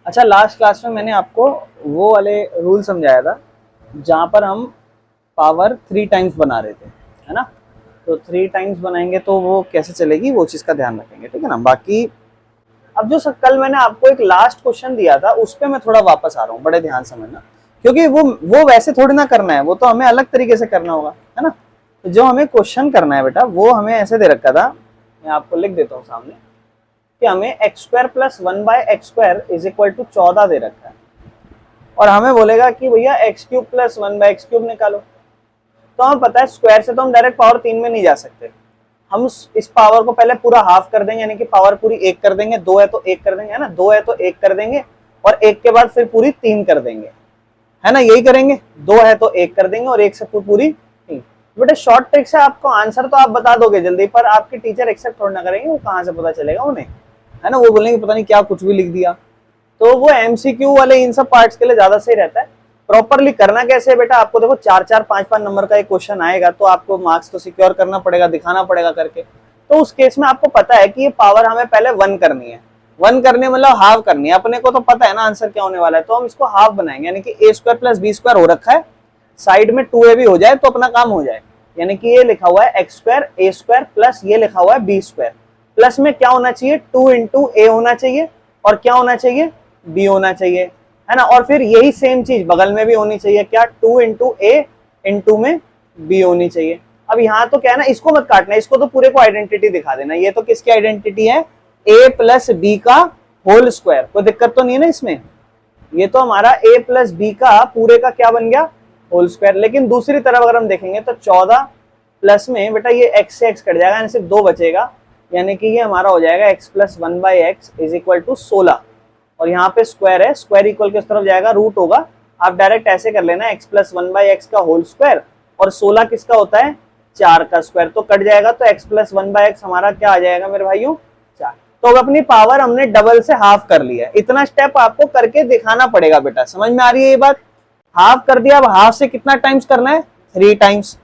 अच्छा, last class में मैंने आपको वो वाले रूल समझाया था जहां पर हम पावर 3 टाइम्स बना रहे थे, है ना। तो 3 टाइम्स बनाएंगे तो वो कैसे चलेगी, वो चीज का ध्यान रखेंगे, ठीक है ना। बाकी अब जो कल मैंने आपको एक लास्ट क्वेश्चन दिया था उस पर मैं थोड़ा वापस आ रहा हूँ, बड़े ध्यान समझना, क्योंकि वो वैसे थोड़ी ना करना है, वो तो हमें अलग तरीके से करना होगा, है ना। तो जो हमें क्वेश्चन करना है बेटा, वो हमें ऐसे दे रखा था, मैं आपको लिख देता हूँ सामने, कि हमें x square plus 1/x² is equal to 14 दे रखा है, और हमें बोलेगा कि भैया x³ प्लस 1/x³ निकालो। तो हमें पता है स्क्वायर से तो हम डायरेक्ट पावर 3 में नहीं जा सकते, हम इस पावर को पहले पूरा हाफ कर देंगे, यानी कि पावर पूरी 1 कर देंगे, 2 है तो 1 कर देंगे, है ना, 2 है तो 1 कर देंगे, और 1 के बाद फिर पूरी 3 कर देंगे, है ना, यही करेंगे। 2 है तो 1 कर देंगे और 1 से पूरी 3। बेटे शॉर्ट ट्रिक से आपको आंसर तो आप बता दोगे जल्दी, पर आपके टीचर एक्सेप्ट थोड़ा ना करेंगे, वो कहाँ से पता चलेगा उन्हें, है ना, वो बोलेंगे पता नहीं क्या कुछ भी लिख दिया। तो वो एमसीक्यू वाले इन सब पार्ट्स के लिए ज्यादा सही रहता है। प्रॉपरली करना कैसे है बेटा, आपको देखो 4-4, 5-5 नंबर का एक क्वेश्चन आएगा, तो आपको मार्क्स तो सिक्योर करना पड़ेगा, दिखाना पड़ेगा करके। तो उस केस में आपको पता है कि ये पावर हमें पहले 1 करनी है, 1 करने मतलब हाफ करनी है, अपने को तो पता है ना आंसर क्या होने वाला है, तो हम इसको हाफ बनाएंगे, यानी कि a² प्लस b² हो रखा है, साइड में 2a भी हो जाए तो अपना काम हो जाए, यानी कि ये लिखा हुआ है x² a² प्लस ये लिखा हुआ है b², प्लस में क्या होना चाहिए, 2 इंटू ए होना चाहिए, और क्या होना चाहिए, बी होना चाहिए, है ना। और फिर यही सेम चीज बगल में भी होनी चाहिए, क्या, 2 इंटू ए इंटू में बी होनी चाहिए। अब यहाँ तो क्या है ना, इसको मत काटना, इसको तो पूरे को आइडेंटिटी दिखा देना। ये तो किसकी आइडेंटिटी है, ए प्लस बी का होल स्क्वायर, कोई दिक्कत तो नहीं है ना इसमें। ये तो हमारा ए प्लस बी का पूरे का क्या बन गया, होल स्क्वायर। लेकिन दूसरी तरफ अगर हम देखेंगे तो 14 प्लस में बेटा ये x से x कट जाएगा, यानी सिर्फ 2 बचेगा, यानी कि ये हमारा हो जाएगा x plus 1/x is equal to 16, और यहाँ पे स्क्वायर है, स्क्वायर इक्वल किस तरफ जाएगा, रूट होगा। आप डायरेक्ट ऐसे कर लेना, x प्लस 1/x का होल स्क्वायर, और 16 किसका होता है, 4 का स्क्वायर, तो कट जाएगा, तो x प्लस 1/x हमारा क्या आ जाएगा मेरे भाइयों, 4। तो अब अपनी पावर हमने डबल से हाफ कर लिया है, इतना स्टेप आपको करके दिखाना पड़ेगा बेटा, समझ में आ रही है ये बात। हाफ कर दिया, अब हाफ से कितना टाइम्स करना है, 3 टाइम्स,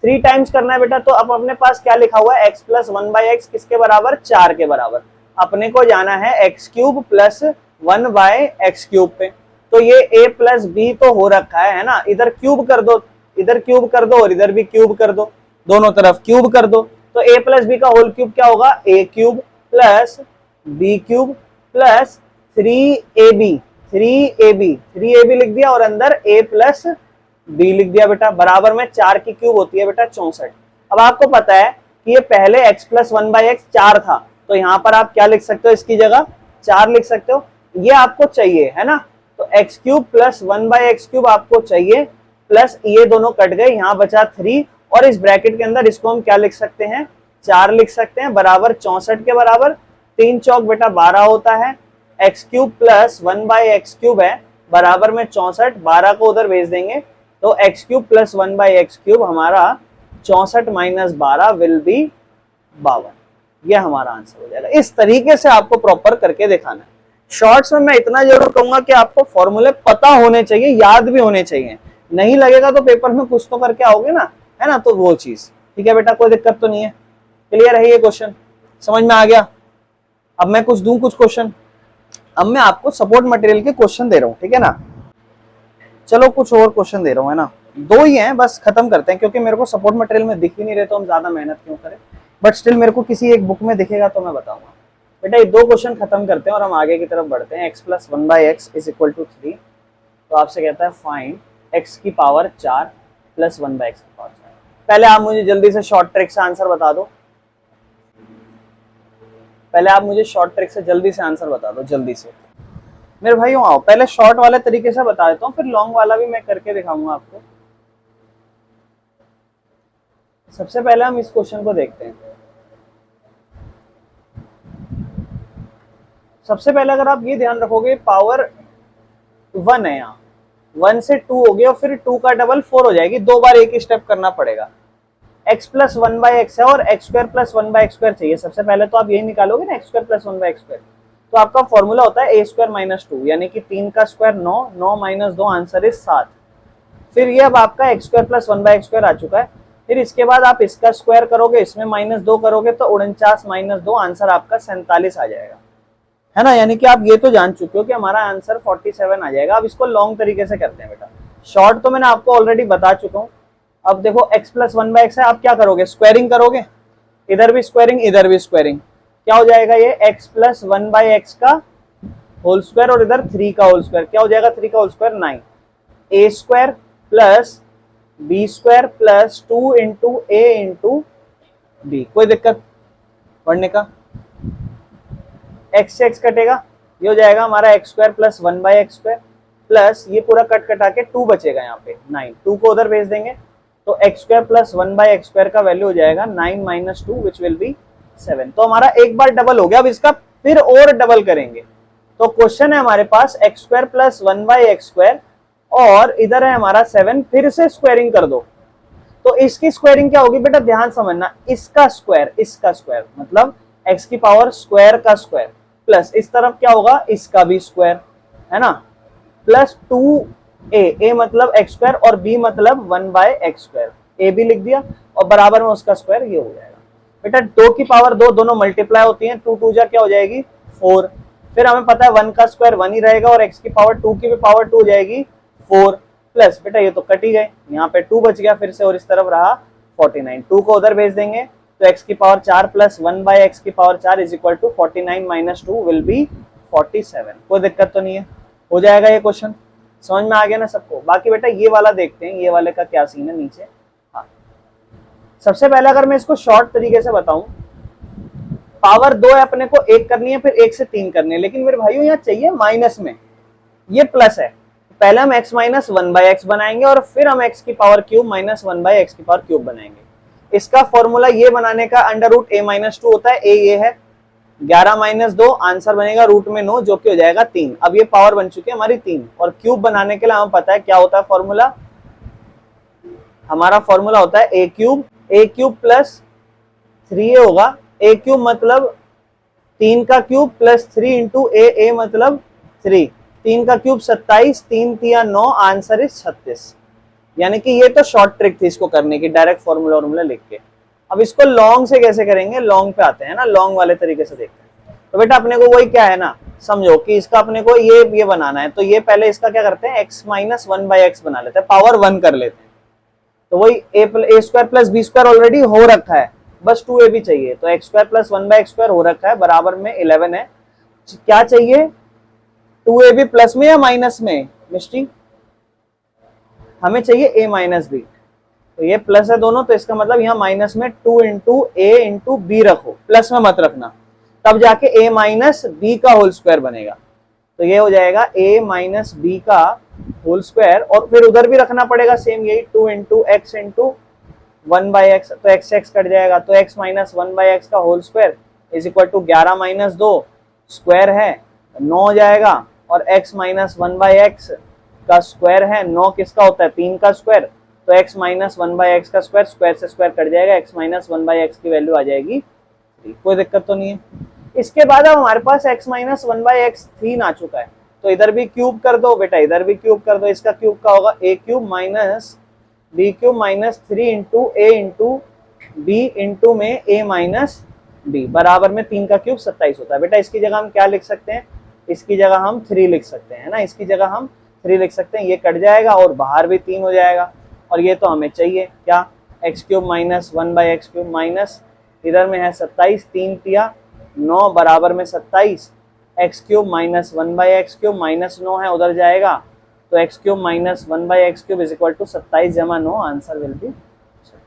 3 टाइम्स करना है बेटा। तो अब अपने पास क्या लिखा हुआ है, x प्लस 1/x किसके बराबर, 4 के बराबर। अपने को जाना है x³ प्लस 1/x³ पे, तो ये a प्लस बी तो हो रखा है ना, इधर क्यूब कर दो, इधर क्यूब कर दो, और इधर भी क्यूब कर दो, दोनों तरफ क्यूब कर दो। तो a प्लस बी का होल क्यूब क्या होगा, a³ plus b³ plus 3ab, 3ab लिख दिया, और अंदर a प्लस b लिख दिया बेटा, बराबर में 4 की क्यूब होती है बेटा 64। अब आपको पता है कि ये पहले x प्लस 1/x 4 था, तो यहाँ पर आप क्या लिख सकते हो, इसकी जगह 4 लिख सकते हो, ये आपको चाहिए, है ना। तो x³ प्लस 1/x³ आपको चाहिए, प्लस ये दोनों कट गए, यहाँ बचा 3, और इस ब्रैकेट के अंदर इसको हम क्या लिख सकते हैं, 4 लिख सकते हैं, बराबर 64 के बराबर। 3 चौक बेटा 12 होता है, x³ प्लस 1/x³ है, बराबर में 64, 12 को उधर भेज देंगे, तो x³ प्लस 1/x³ हमारा 64 माइनस 12 विल बी 52, ये हमारा आंसर हो जाएगा। इस तरीके से आपको प्रॉपर करके दिखाना है। शॉर्ट्स में मैं इतना जरूर कहूंगा कि आपको फॉर्मूले पता होने चाहिए, याद भी होने चाहिए, नहीं लगेगा तो पेपर में कुछ तो करके आओगे ना, है ना, तो वो चीज ठीक है बेटा, कोई दिक्कत तो नहीं है, क्लियर है ये क्वेश्चन, समझ में आ गया। अब मैं कुछ दूं, कुछ क्वेश्चन, अब मैं आपको सपोर्ट मटेरियल के क्वेश्चन दे रहा हूं, ठीक है ना। चलो कुछ और क्वेश्चन दे रहा हूं, है ना, 2 ही हैं, बस खत्म करते हैं, क्योंकि मेरे को सपोर्ट मटेरियल में दिख ही नहीं रहे, तो हम ज्यादा मेहनत क्यों करें, बट स्टिल मेरे को किसी एक बुक में दिखेगा तो मैं बताऊंगा। बेटा ये 2 क्वेश्चन खत्म करते हैं और हम आगे की तरफ बढ़ते हैं। x plus 1/x is equal to 3, तो आपसे कहता है फाइंड x की पावर 4 प्लस 1/x की पावर 4। पहले आप मुझे जल्दी से शॉर्ट ट्रिक से आंसर बता दो, पहले आप मुझे शॉर्ट ट्रिक से जल्दी से आंसर बता दो, जल्दी से मेरे भाइयों आओ, पहले शॉर्ट वाले तरीके से बता देता हूँ, फिर लॉन्ग वाला भी मैं करके दिखाऊंगा आपको। सबसे पहले हम इस क्वेश्चन को देखते हैं। सबसे पहले अगर आप ये ध्यान रखोगे, पावर 1 है, यहाँ 1 से 2 हो गया, और फिर 2 का डबल 4 हो जाएगी, 2 बार एक ही स्टेप करना पड़ेगा। x प्लस 1/x है और x² प्लस 1/x² चाहिए, सबसे पहले तो आप यही निकालोगे ना, x² प्लस 1/x², तो आपका फॉर्मूला होता है a² माइनस 2, यानी कि 3 का स्क्वायर 9, 9 माइनस 2 आंसर इज 7। फिर ये अब आपका x² प्लस 1/x² आ चुका है, फिर इसके बाद आप इसका स्क्वायर करोगे, इसमें -2 करोगे, तो 49 माइनस 2 आंसर आपका 47 आ जाएगा, है ना। यानी कि आप ये तो जान चुके हो कि हमारा आंसर 47 आ जाएगा। अब इसको लॉन्ग तरीके से करते हैं बेटा। शॉर्ट तो मैंने आपको ऑलरेडी बता चुका हूँ। अब देखो x प्लस 1/x है, आप क्या करोगे, स्क्वायरिंग करोगे, इधर भी स्क्वायरिंग इधर भी स्क्वायरिंग, क्या हो जाएगा ये x प्लस 1/x का होल स्क्वायर और इधर 3 का होल स्क्वायर, क्या हो जाएगा 3 का whole square 9, a square plus b square plus 2 into a into b. कोई दिक्कत पढ़ने का। x से x कटेगा, ये हो जाएगा हमारा x square plus 1/x square plus ये पूरा कट कटा के 2 बचेगा यहाँ पे 9, 2 को उधर भेज देंगे तो x square plus 1/x square का वैल्यू हो जाएगा 9 माइनस 2 विच विल बी 7। तो हमारा एक बार डबल हो गया, अब इसका फिर और डबल करेंगे। तो क्वेश्चन है हमारे पास x square plus 1/x square और इधर है हमारा 7, फिर से स्क्वायरिंग कर दो। तो इसकी स्क्वायरिंग क्या होगी बेटा, ध्यान समझना, इसका स्क्वायर मतलब x की पावर स्क्वायर का स्क्वायर प्लस इस तरफ क्या होगा, इसका भी स्क्वायर, है ना, प्लस 2a मतलब x स्क्वायर और b मतलब 1/x स्क्वायर, a भी लिख दिया और बराबर में उसका स्क्वायर, ये हो जाएगा बेटा। 2 की पावर 2 दोनों मल्टीप्लाई होती हैं, 2 2 जा क्या हो जाएगी 4, फिर हमें पता है 1 का स्क्वायर 1 ही रहेगा और x की पावर 2 की भी पावर 2 हो जाएगी 4 प्लस बेटा ये तो कट ही गए, यहाँ पे 2 बच गया फिर से और इस तरफ रहा 49, 2 को उधर भेज देंगे तो x की पावर 4 प्लस 1/x की power 4 is equal to 49 minus 2 will be 47। कोई दिक्कत तो नहीं है, हो जाएगा ये क्वेश्चन, समझ में आ गया ना सबको। बाकी बेटा ये वाला देखते हैं, ये वाले का क्या सीन है नीचे। हाँ, सबसे पहले अगर मैं इसको शॉर्ट तरीके से बताऊं, पावर 2 है अपने को 1 करनी है, फिर 1 से 3 करनी है, लेकिन मेरे भाइयों यहाँ चाहिए माइनस में, ये प्लस है, पहले हम x माइनस 1/x बनाएंगे और फिर हम x की पावर क्यूब माइनस 1/x की पावर क्यूब बनाएंगे। इसका फॉर्मूला ये बनाने का अंडर रूट a माइनस 2 होता है, a ये है 11 माइनस 2, आंसर बनेगा रूट में 9 जो कि हो जाएगा 3। अब ये पावर बन चुकी है हमारी 3 और क्यूब बनाने के लिए हमें पता है क्या होता है फॉर्मूला, हमारा फॉर्मूला होता है a क्यूब प्लस 3a होगा, a क्यूब मतलब 3 का क्यूब प्लस 3 इंटू a मतलब 3, 3 का क्यूब 27, 3 तिया 9, आंसर इज 36। यानी कि ये तो शॉर्ट ट्रिक थी इसको करने की, डायरेक्ट फॉर्मूला लिख के। अब इसको लॉन्ग से कैसे करेंगे, लॉन्ग पे आते हैं ना, लॉन्ग वाले तरीके से देखते हैं। तो बेटा अपने को वही क्या है ना, समझो कि इसका अपने को ये बनाना है, तो ये पहले इसका क्या करते हैं x माइनस 1/x बना लेते हैं, पावर 1 कर लेते हैं। तो वही a square plus b square already हो रखा है, बस 2a भी चाहिए, तो x square plus 1/x square हो रखा है, बराबर में 11 है। क्या चाहिए 2ab प्लस में या माइनस में मिस्टी, हमें चाहिए a माइनस बी, तो ये प्लस है दोनों, तो इसका मतलब यहाँ माइनस में 2 इंटू ए इंटू बी रखो, प्लस में मत रखना, तब जाके a माइनस बी का होल स्क्वायर बनेगा। तो ये हो जाएगा a माइनस बी का होल स्क्वायर और फिर उधर भी रखना पड़ेगा सेम यही 2 इंटू एक्स इंटू 1/x, तो x x कट जाएगा, तो x माइनस 1/x का whole square is equal to 11 minus 2 square है 9 हो जाएगा, और x माइनस 1/x का स्क्वायर है 9 किसका होता है 3 का स्क्वायर, तो x माइनस 1/x का स्क्वायर, स्क्वायर से स्क्वायर कट जाएगा, x माइनस 1/x की वैल्यू आ जाएगी 3। कोई दिक्कत तो नहीं है। इसके बाद अब हमारे पास x माइनस 1/x 3 आ चुका है, तो इधर भी क्यूब कर दो बेटा, इधर भी क्यूब कर दो, इसका क्यूब का होगा a cube minus b cube minus 3 into a into b into में a माइनस b बराबर में 3 का क्यूब 27 होता है। बेटा इसकी जगह हम क्या लिख सकते हैं, इसकी जगह हम 3 लिख सकते हैं, है ना, इसकी जगह हम 3 लिख सकते हैं, ये कट जाएगा और बाहर भी 3 हो जाएगा, और ये तो हमें चाहिए क्या x cube minus 1/x cube minus इधर में है 27, 3 तिया 9 बराबर में 27, x cube minus 1/x cube minus 9 है उधर जाएगा, तो x cube minus 1/x cube is equal to 27 जमा 9, आंसर विल बी।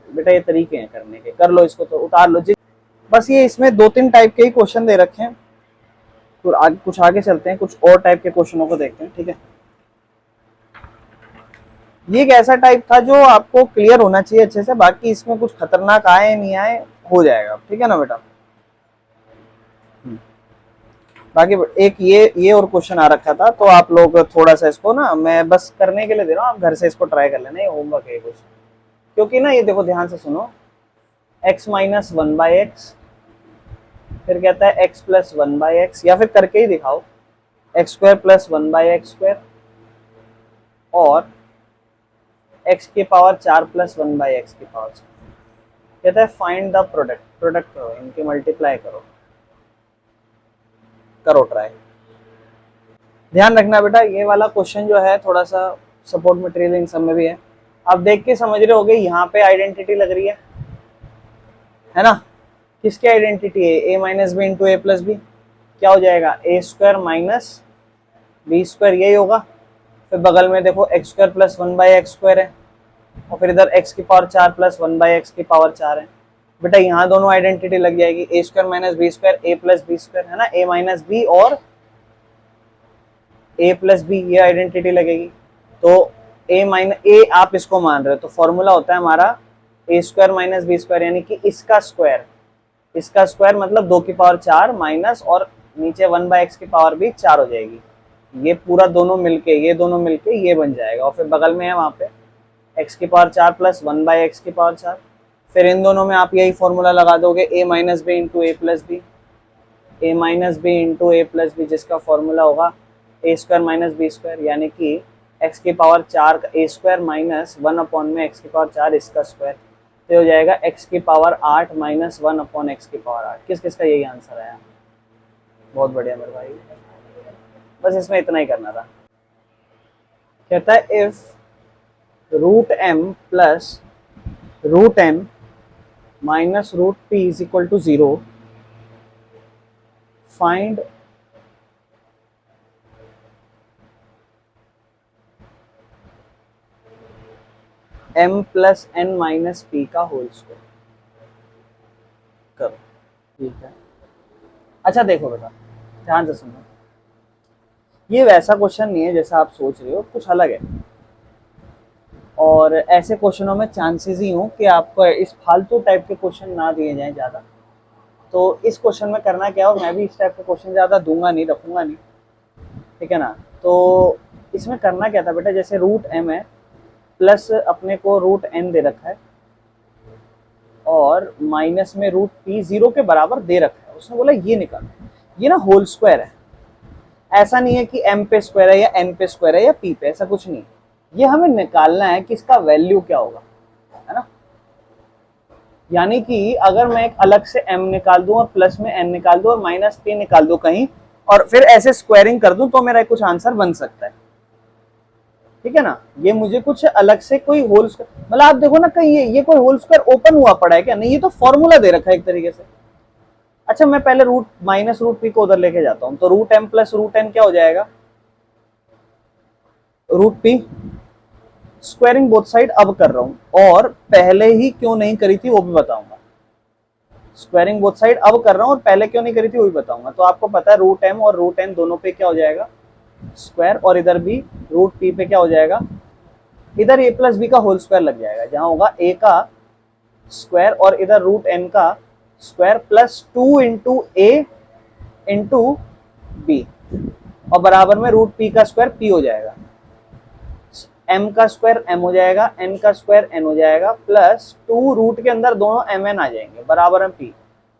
बेटा ये तरीके हैं करने के, कर लो इसको, तो उतार लो जी। बस ये इसमें 2-3 टाइप के ही क्वेश्चन दे रखे हैं, कुछ आगे चलते हैं, कुछ और टाइप के क्वेश्चनों को देखते हैं, ठीक है। ये एक ऐसा टाइप था जो आपको क्लियर होना चाहिए अच्छे से, बाकी इसमें कुछ खतरनाक आए नहीं आए हो जाएगा, ठीक है ना बेटा। बाकी एक ये और क्वेश्चन आ रखा था, तो आप लोग थोड़ा सा इसको ना, मैं बस करने के लिए दे रहा हूँ, आप घर से इसको ट्राई कर लेना, ये होमवर्क है क्वेश्चन, क्योंकि ना ये देखो ध्यान से सुनो, x माइनस 1/x, फिर कहता है x प्लस 1/x, या फिर करके ही दिखाओ x square plus 1/x square और x की पावर 4 प्लस 1/x की पावर 4, कहता है फाइंड द प्रोडक्ट करो, इनके मल्टीप्लाई करो ट्राई। ध्यान रखना बेटा, ये वाला क्वेश्चन जो है थोड़ा सा सपोर्ट मटेरियल इन सब में भी है। आप देख के समझ रहे होगे, यहाँ पे आइडेंटिटी लग रही है ना। किसकी आइडेंटिटी है? ए minus B into A plus B. क्या हो जाएगा? ए स्क्वायर माइनस बी स्क्वायर, यही होगा। फिर बगल में देखो एक्स स्क्वायर प्लस 1/x² है, और फिर इधर x की पावर 4 प्लस 1/x की पावर 4 है। बेटा यहाँ दोनों आइडेंटिटी लग जाएगी, ए स्क्वायर माइनस बी स्क्वायर, ए प्लस बी स्क्वायर, है ना। ए माइनस बी और ए प्लस बी, ये आइडेंटिटी लगेगी। तो ए माइनस ए आप इसको मान रहे हो, तो फॉर्मूला होता है हमारा ए स्क्वायर माइनस बी स्क्वायर, यानी कि इसका स्क्वायर मतलब 2 की पावर 4 माइनस, और नीचे 1/x की पावर भी 4 हो जाएगी। ये पूरा दोनों मिलके, ये दोनों मिलके ये बन जाएगा, और फिर बगल में है वहाँ पे x की पावर 4 प्लस 1/x की पावर 4। फिर इन दोनों में आप यही फॉर्मूला लगा दोगे, a minus B into A plus B, A minus B into A plus B, जिसका फॉर्मूला होगा A square minus B square, यानी कि x की पावर 4 का ए स्क्वायर माइनस 1/x की पावर 4 इसका स्क्वायर, तो हो जाएगा x की पावर 8 माइनस 1/x की पावर 8। किस किस का यही आंसर आया? बहुत बढ़िया मेरे भाई, बस इसमें इतना ही करना था। कहता है if √m plus √n minus √p is equal to 0, find m plus n minus p का होल स्क्वायर। करो, ठीक है। अच्छा देखो बेटा, ध्यान से सुनो, ये वैसा क्वेश्चन नहीं है जैसा आप सोच रहे हो, कुछ अलग है। और ऐसे क्वेश्चनों में चांसेस ही हो कि आपको इस फालतू टाइप के क्वेश्चन ना दिए जाएं ज़्यादा। तो इस क्वेश्चन में करना क्या हो, मैं भी इस टाइप के क्वेश्चन ज़्यादा दूंगा नहीं, रखूंगा नहीं, ठीक है ना। तो इसमें करना क्या था बेटा, जैसे √m है प्लस अपने को √n दे रखा है, और माइनस में √p 0 के बराबर दे रखा है। उसने बोला ये निकाल, ये ना होल स्क्वायर है, ऐसा नहीं है कि m पे स्क्वायर है या n पे स्क्वायर है या p पे, ऐसा कुछ नहीं। ये हमें निकालना है कि इसका वैल्यू क्या होगा, है ना। यानी कि अगर मैं एक अलग से m निकाल दूं और प्लस में n निकाल दूं और माइनस p निकाल दूं कहीं, और फिर ऐसे स्क्वायरिंग कर दूं, तो मेरा कुछ आंसर बन सकता है, ठीक है ना। ये मुझे कुछ अलग से कोई होल स्क्वायर, मतलब आप देखो ना कहीं ये कोई होल स्क्वायर ओपन हुआ पड़ा है क्या? नहीं, ये तो फॉर्मूला दे रखा है एक तरीके से। अच्छा मैं पहले √-√p को उधर लेके जाता हूं, तो √m प्लस √n क्या हो जाएगा? √p। स्क्वायरिंग बोथ साइड अब कर रहा हूं, और पहले ही क्यों नहीं करी थी वो भी बताऊंगा। स्क्वायरिंग बोथ साइड अब कर रहा हूं, और पहले क्यों नहीं करी थी वो भी बताऊंगा। तो आपको पता है √m और √n दोनों पे क्या हो जाएगा? स्क्वायर, और इधर भी √p पे क्या हो जाएगा? इधर a प्लस बी का होल स्क्वायर लग जाएगा, जहां होगा a का स्क्वायर और इधर √n का square plus 2 into a into B, और बराबर में √p का स्क्वायर p हो जाएगा, m का स्क्वायर m हो जाएगा, n का स्क्वायर n हो जाएगा, प्लस 2 रूट के अंदर दोनों mn आ जाएंगे, बराबर में p।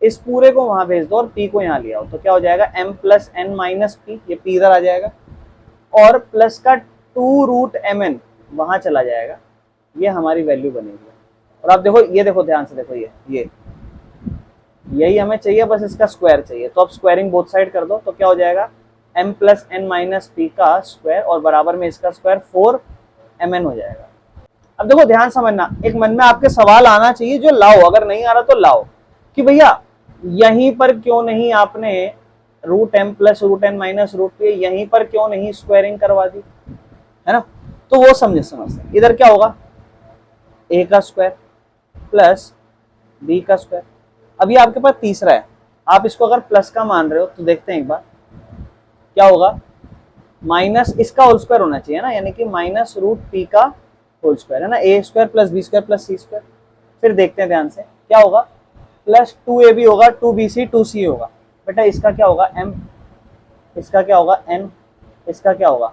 इस पूरे को वहां भेज दो और p को यहाँ ले आओ, तो क्या हो जाएगा? m plus n minus p, ये p इधर आ जाएगा, और प्लस का 2√mn वहां चला जाएगा, ये हमारी वैल्यू बनेगी। और आप देखो, ये देखो ध्यान से देखो, ये यही हमें चाहिए, बस इसका स्क्वायर चाहिए। तो अब स्क्वायरिंग बोथ साइड कर दो, तो क्या हो जाएगा? m plus n minus p का स्क्वायर, और बराबर में इसका स्क्वायर 4mn हो जाएगा। अब देखो ध्यान समझना, एक मन में आपके सवाल आना चाहिए जो लाओ, अगर नहीं आ रहा तो लाओ, कि भैया यहीं पर क्यों नहीं आपने √m plus √n minus √p यहीं पर क्यों नहीं स्क्वायरिंग करवा दी, है ना। तो वो समझते। इधर क्या होगा? a का स्क्वायर प्लस b का स्क्वायर। अभी आपके पास तीसरा है, आप इसको अगर प्लस का मान रहे हो तो देखते हैं एक बार क्या होगा। माइनस इसका होल स्क्वायर होना चाहिए ना, यानी कि माइनस √p का होल स्क्वायर, है ना। a square plus b square plus c square. फिर देखते हैं ध्यान से क्या होगा, प्लस 2ab होगा, 2bc 2c होगा। बेटा इसका क्या होगा? m, इसका क्या होगा? n, इसका क्या होगा?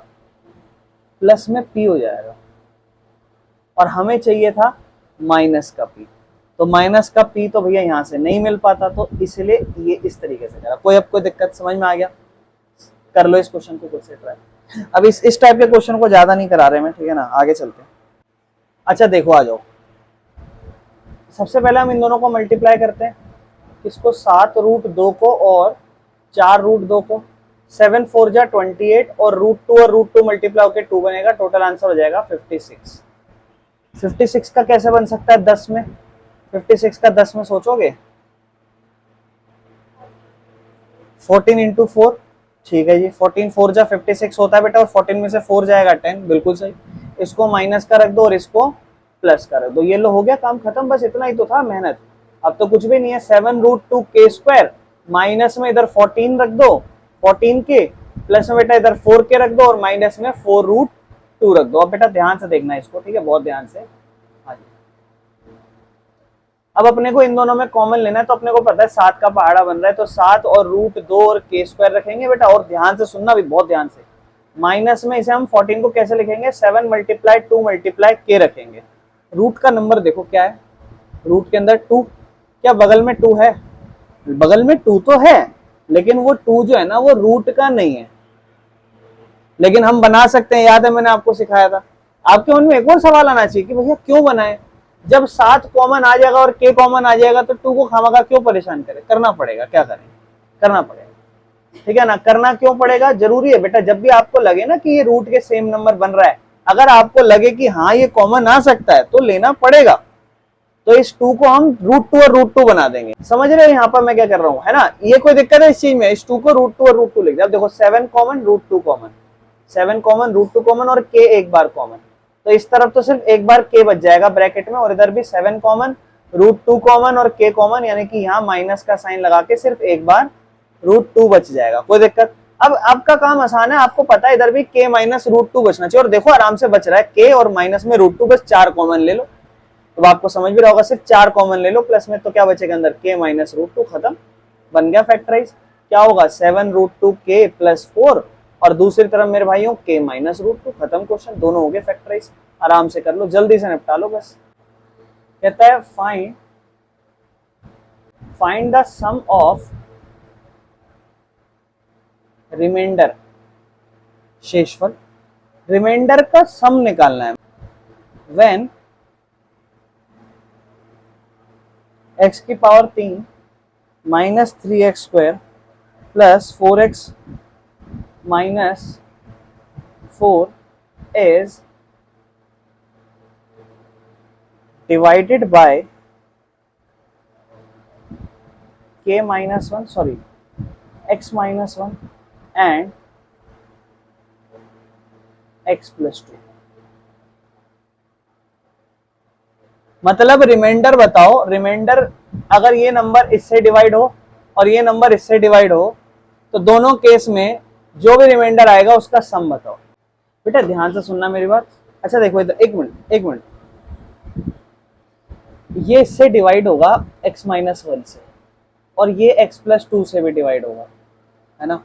प्लस में p हो जाएगा, और हमें चाहिए था माइनस का p, तो माइनस का p तो भैया यहाँ से नहीं मिल पाता, तो इसलिए ये इस तरीके से करा। कोई अब कोई दिक्कत समझ में आ गया? कर लो इस क्वेश्चन को खुद से ट्राई। अब इस टाइप के क्वेश्चन को ज्यादा नहीं करा रहे मैं, ठीक है ना, आगे चलते हैं। अच्छा देखो आ जाओ, सबसे पहले हम इन दोनों को मल्टीप्लाई करते हैं, किसको? 7√2 को और 4√2 को। 7 4 जा 28 और √2 और √2 मल्टीप्लाई होकर 2 बनेगा, टोटल आंसर हो जाएगा 56। 56 का कैसे बन सकता है 10 में? 56 का 10 में सोचोगे? 14 इंटू 4, ठीक है जी। 14 4 जा 56 होता है बेटा, और 14 में से 4 जाएगा 10, बिल्कुल सही। इसको माइनस का रख दो और इसको प्लस का रख दो, ये लो हो गया काम खत्म। बस इतना ही तो था मेहनत, अब तो कुछ भी नहीं है। 7√2k², माइनस में इधर 14 रख दो, 14k, प्लस में बेटा इधर 4k रख दो, और माइनस में 4√2 रख दो। अब बेटा ध्यान से देखना इसको, ठीक है, बहुत ध्यान से। हाँ जी, अब अपने को इन दोनों में कॉमन लेना है, तो अपने को पता है 7 का पहाड़ा बन रहा है, तो 7 और √2 और k² रखेंगे बेटा, और ध्यान से सुनना भी, बहुत ध्यान से। माइनस में इसे हम 14 को कैसे लिखेंगे? 7 मल्टीप्लाई 2 मल्टीप्लाई k रखेंगे। रूट का नंबर देखो क्या है, रूट के अंदर 2, क्या बगल में 2 है? बगल में 2 तो है, लेकिन वो 2 जो है ना वो रूट का नहीं है, लेकिन हम बना सकते हैं। याद है मैंने आपको सिखाया था। आपके मन में एक और सवाल आना चाहिए कि भैया क्यों बनाए? जब 7 कॉमन आ जाएगा और k कॉमन आ जाएगा तो 2 को खामखा क्यों परेशान करें? करना पड़ेगा, क्या करें, करना पड़ेगा, ठीक है ना। करना क्यों पड़ेगा? जरूरी है बेटा। जब भी आपको लगे ना कि ये रूट के सेम नंबर बन रहा है, अगर आपको लगे कि हाँ ये कॉमन आ सकता है तो लेना पड़ेगा। तो इस 2 को हम √2 और √2 बना देंगे। समझ रहे हो यहाँ पर मैं क्या कर रहा हूँ, है ना? ये कोई दिक्कत है इस चीज में? इस 2 को √2 और √2 लिख दिया। अब देखो 7 कॉमन, √2 कॉमन, 7 कॉमन, √2 कॉमन, और k एक बार कॉमन, तो इस तरफ तो सिर्फ एक बार k बच जाएगा ब्रैकेट में, और इधर भी 7 कॉमन, √2 कॉमन और k कॉमन, यानी कि यहाँ माइनस का साइन लगा के सिर्फ एक बार √2 बच जाएगा। कोई दिक्कत? अब आपका काम आसान है, आपको पता है इधर भी k माइनस √2 बचना चाहिए, और देखो आराम से बच रहा है k और माइनस में √2, बस 4 कॉमन ले लो। तो आपको समझ भी रहा होगा, सिर्फ 4 कॉमन ले लो, प्लस में तो क्या बचेगा अंदर? k माइनस √2, खत्म, बन गया फैक्टराइज। क्या होगा? 7√2k प्लस 4, और दूसरी तरफ मेरे भाइयों k माइनस √2, खत्म क्वेश्चन, दोनों हो गए फैक्टराइज। आराम से कर लो, जल्दी से निपटा लो बस। कहता है find the sum of remainder, शेषफल, रिमाइंडर का सम निकालना है। व्हेन x की power 3 minus 3x² plus 4x minus 4 is divided by k minus 1, sorry, x minus 1 and x plus 2। मतलब रिमाइंडर बताओ, रिमाइंडर अगर ये नंबर इससे डिवाइड हो और ये नंबर इससे डिवाइड हो, तो दोनों केस में जो भी रिमाइंडर आएगा उसका सम बताओ। बेटा ध्यान से सुनना मेरी बात। अच्छा देखो इधर, एक मिनट, ये इससे डिवाइड होगा x माइनस 1 से, और ये x प्लस 2 से भी डिवाइड होगा, है ना।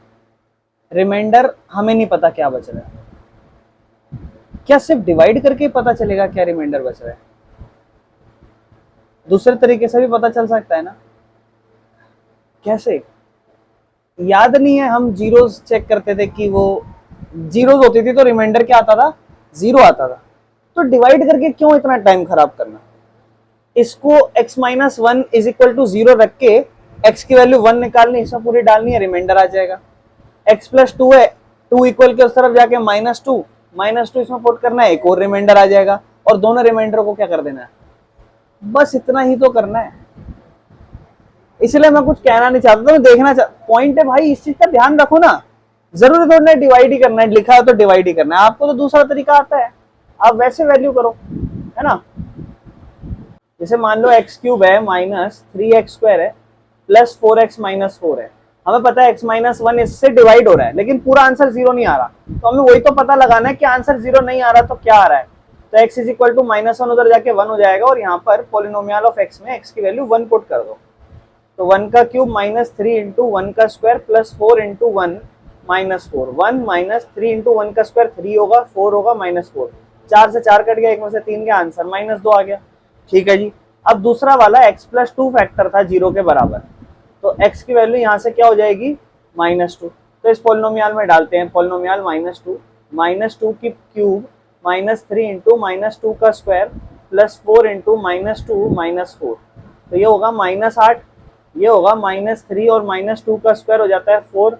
रिमाइंडर हमें नहीं पता क्या बच रहा है। क्या सिर्फ डिवाइड करके पता चलेगा क्या रिमाइंडर बच रहा है? दूसरे तरीके से भी पता चल सकता है ना। कैसे? याद नहीं है हम जीरोस चेक करते थे कि वो जीरोस होती थी तो रिमाइंडर क्या आता था? 0 आता था। तो डिवाइड करके क्यों इतना टाइम खराब करना? इसको x minus 1 is equal to 0 रख के x की वैल्यू 1 निकालनी, इसमें पूरी डालनी है, रिमाइंडर आ जाएगा। x प्लस 2 है, 2 इक्वल के उस तरफ जाके -2 इसमें पुट करना है, एक और रिमाइंडर आ जाएगा, और दोनों रिमाइंडर को क्या कर देना है? बस इतना ही तो करना है। इसलिए मैं कुछ कहना नहीं चाहता, मैं देखना पॉइंट है भाई, इस चीज का ध्यान रखो ना। जरूरी थोड़ा डिवाइड ही करना है, लिखा है तो डिवाइड ही करना है। आपको तो दूसरा तरीका आता है, आप वैसे वैल्यू करो, है ना। जैसे मान लो x³ है माइनस 3x² है प्लस 4x माइनस 4 है। हमें पता है x माइनस 1 इससे डिवाइड हो रहा है, लेकिन पूरा आंसर 0 नहीं आ रहा, तो हमें वही तो पता लगाना है कि आंसर 0 नहीं आ रहा तो क्या आ रहा है। तो x इज इक्वल टू -1 उधर जाके 1 हो जाएगा, और यहाँ पर पॉलिनोमियल ऑफ x में x की वैल्यू 1 पुट कर दो। तो 1 का क्यूब माइनस 3 इंटू 1 का square plus 4 into 1 minus 4, 1 minus 3 into 1 का स्क्वायर 3 होगा, 4 होगा माइनस 4, 4 से 4 कट गया, एक में से 3 का आंसर -2 आ गया। ठीक है जी। अब दूसरा वाला x प्लस 2 फैक्टर था 0 के बराबर, तो x की वैल्यू यहाँ से क्या हो जाएगी? -2। तो इस पोलिनोमियल में डालते हैं, पोलिनोमियल -2 की क्यूब माइनस 3 इंटू -2 का स्क्वायर प्लस 4 इंटू -2 -4, तो ये होगा -8, ये होगा -3 और -2 का स्क्वायर हो जाता है 4,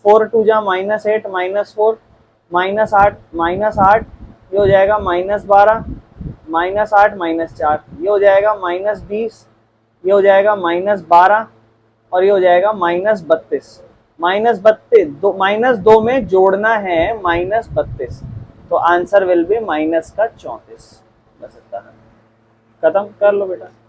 4 टू जा -8 -4 -8 ये हो जाएगा -12 -8 -4 ये हो जाएगा -20 ये हो जाएगा -12 और ये हो जाएगा -32 -2 में जोड़ना है -32 तो आंसर विल बी -34 बस इतना। खत्म कर लो बेटा।